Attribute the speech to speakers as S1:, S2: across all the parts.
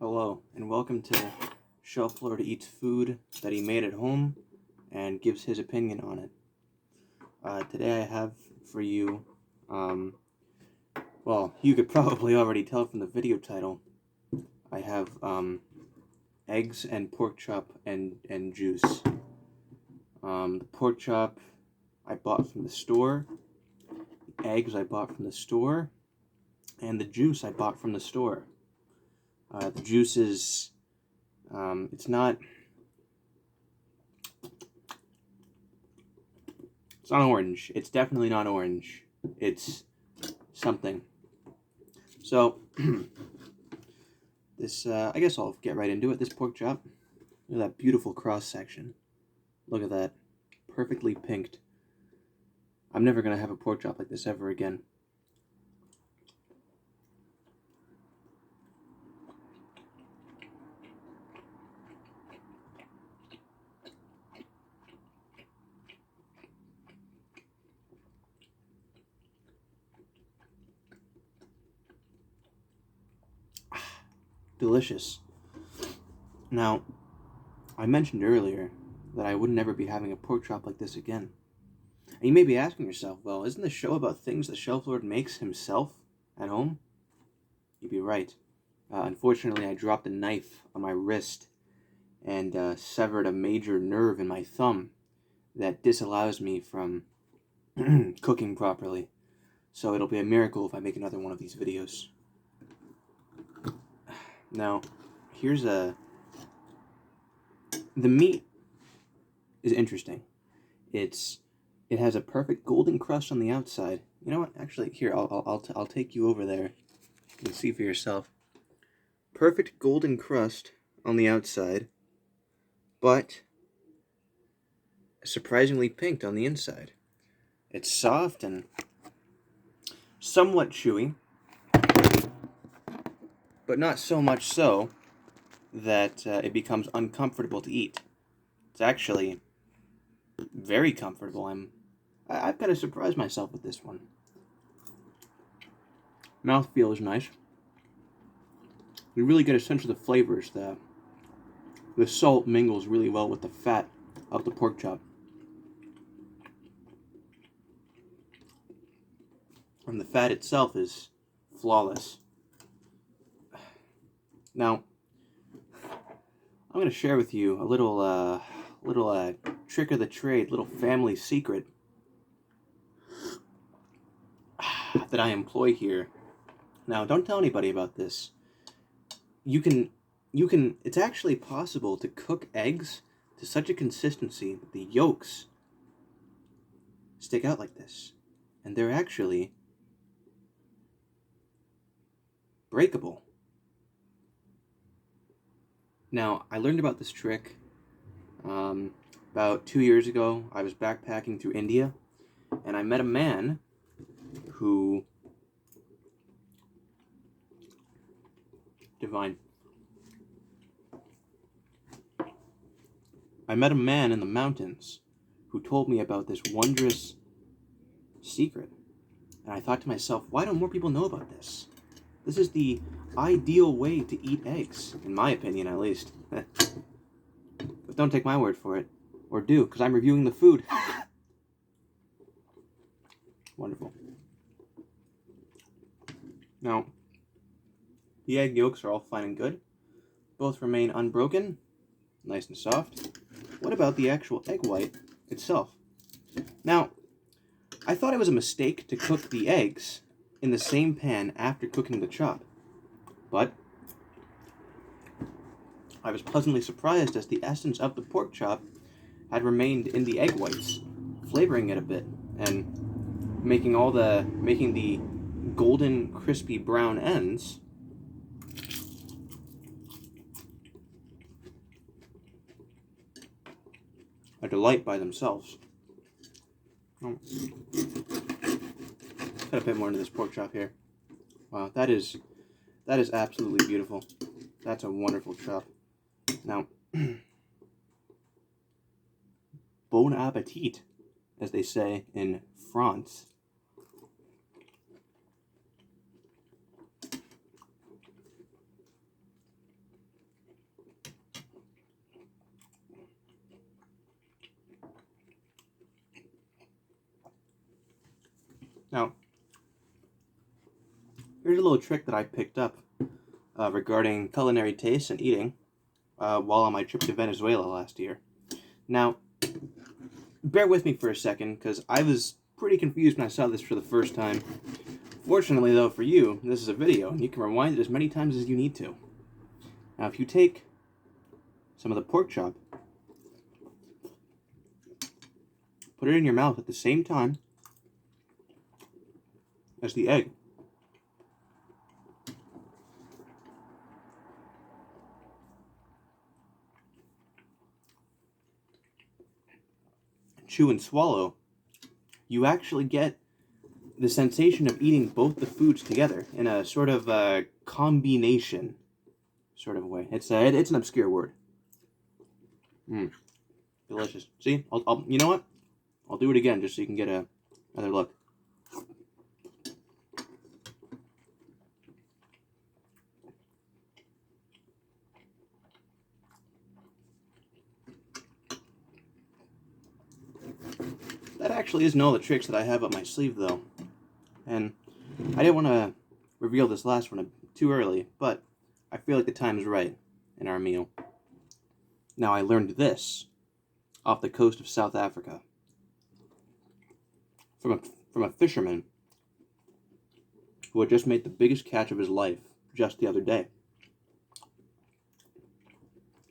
S1: Hello, and welcome to Shelf Lord Eats Food that he made at home and gives his opinion on it. Today I have for you, well, you could probably already tell from the video title, I have eggs and pork chop and juice. The pork chop I bought from the store, the eggs I bought from the store, and the juice I bought from the store. The juice is, it's not orange. It's definitely not orange. It's something. So, I guess I'll get right into it. This pork chop, look at that beautiful cross section. Look at that. Perfectly pinked. I'm never going to have a pork chop like this ever again. Delicious. Now, I mentioned earlier that I would never be having a pork chop like this again. And you may be asking yourself, well, isn't this show about things the Shelf Lord makes himself at home? You'd be right. Unfortunately, I dropped a knife on my wrist and severed a major nerve in my thumb that disallows me from cooking properly. So it'll be a miracle if I make another one of these videos. Now, here's the meat is interesting. It has a perfect golden crust on the outside. You know what? Actually, here I'll take you over there. You can see for yourself. Perfect golden crust on the outside, but surprisingly pinked on the inside. It's soft and somewhat chewy, but not so much so that it becomes uncomfortable to eat. It's actually very comfortable. I've kind of surprised myself with this one. Mouthfeel is nice. You really get a sense of the flavors. The salt mingles really well with the fat of the pork chop. And the fat itself is flawless. Now, I'm going to share with you a little trick of the trade, little family secret that I employ here. Now, don't tell anybody about this. It's actually possible to cook eggs to such a consistency that the yolks stick out like this. And they're actually breakable. Now, I learned about this trick about 2 years ago. I was backpacking through India, and I met a man who... Divine. I met a man in the mountains who told me about this wondrous secret. And I thought to myself, why don't more people know about this? This is the ideal way to eat eggs, in my opinion at least. But don't take my word for it. Or do, because I'm reviewing the food. Wonderful. Now, the egg yolks are all fine and good. Both remain unbroken, nice and soft. What about the actual egg white itself? Now, I thought it was a mistake to cook the eggs in the same pan after cooking the chop. But I was pleasantly surprised as the essence of the pork chop had remained in the egg whites, flavoring it a bit and making the golden crispy brown ends a delight by themselves. Oh. Got a bit more into this pork chop here. Wow, that is absolutely beautiful. That's a wonderful chop. Now, bon appetit, as they say in France. here's a little trick that I picked up regarding culinary tastes and eating while on my trip to Venezuela last year. Now, bear with me for a second, because I was pretty confused when I saw this for the first time. Fortunately, though, for you, this is a video, and you can rewind it as many times as you need to. Now, if you take some of the pork chop, put it in your mouth at the same time as the egg, chew and swallow, you actually get the sensation of eating both the foods together in a sort of combination sort of way. It's an obscure word. Delicious. See, I'll you know what? I'll do it again just so you can get another look. That actually isn't all the tricks that I have up my sleeve, though. And I didn't want to reveal this last one too early, but I feel like the time is right in our meal. Now, I learned this off the coast of South Africa from a fisherman who had just made the biggest catch of his life just the other day.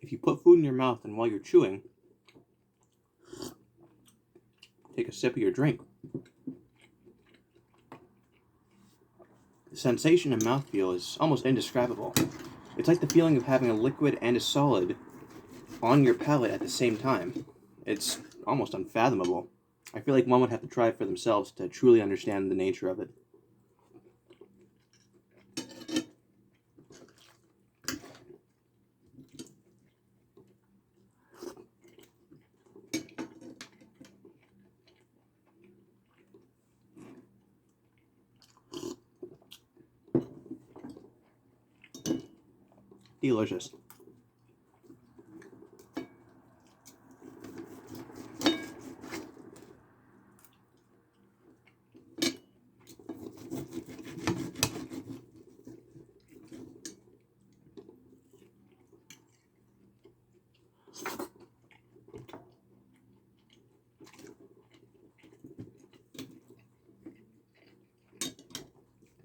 S1: If you put food in your mouth and while you're chewing, take a sip of your drink, the sensation and mouthfeel is almost indescribable. It's like the feeling of having a liquid and a solid on your palate at the same time. It's almost unfathomable. I feel like one would have to try it for themselves to truly understand the nature of it. Delicious.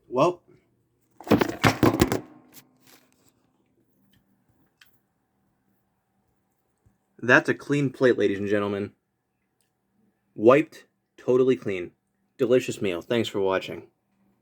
S1: Well, that's a clean plate, ladies and gentlemen. Wiped, totally clean. Delicious meal. Thanks for watching.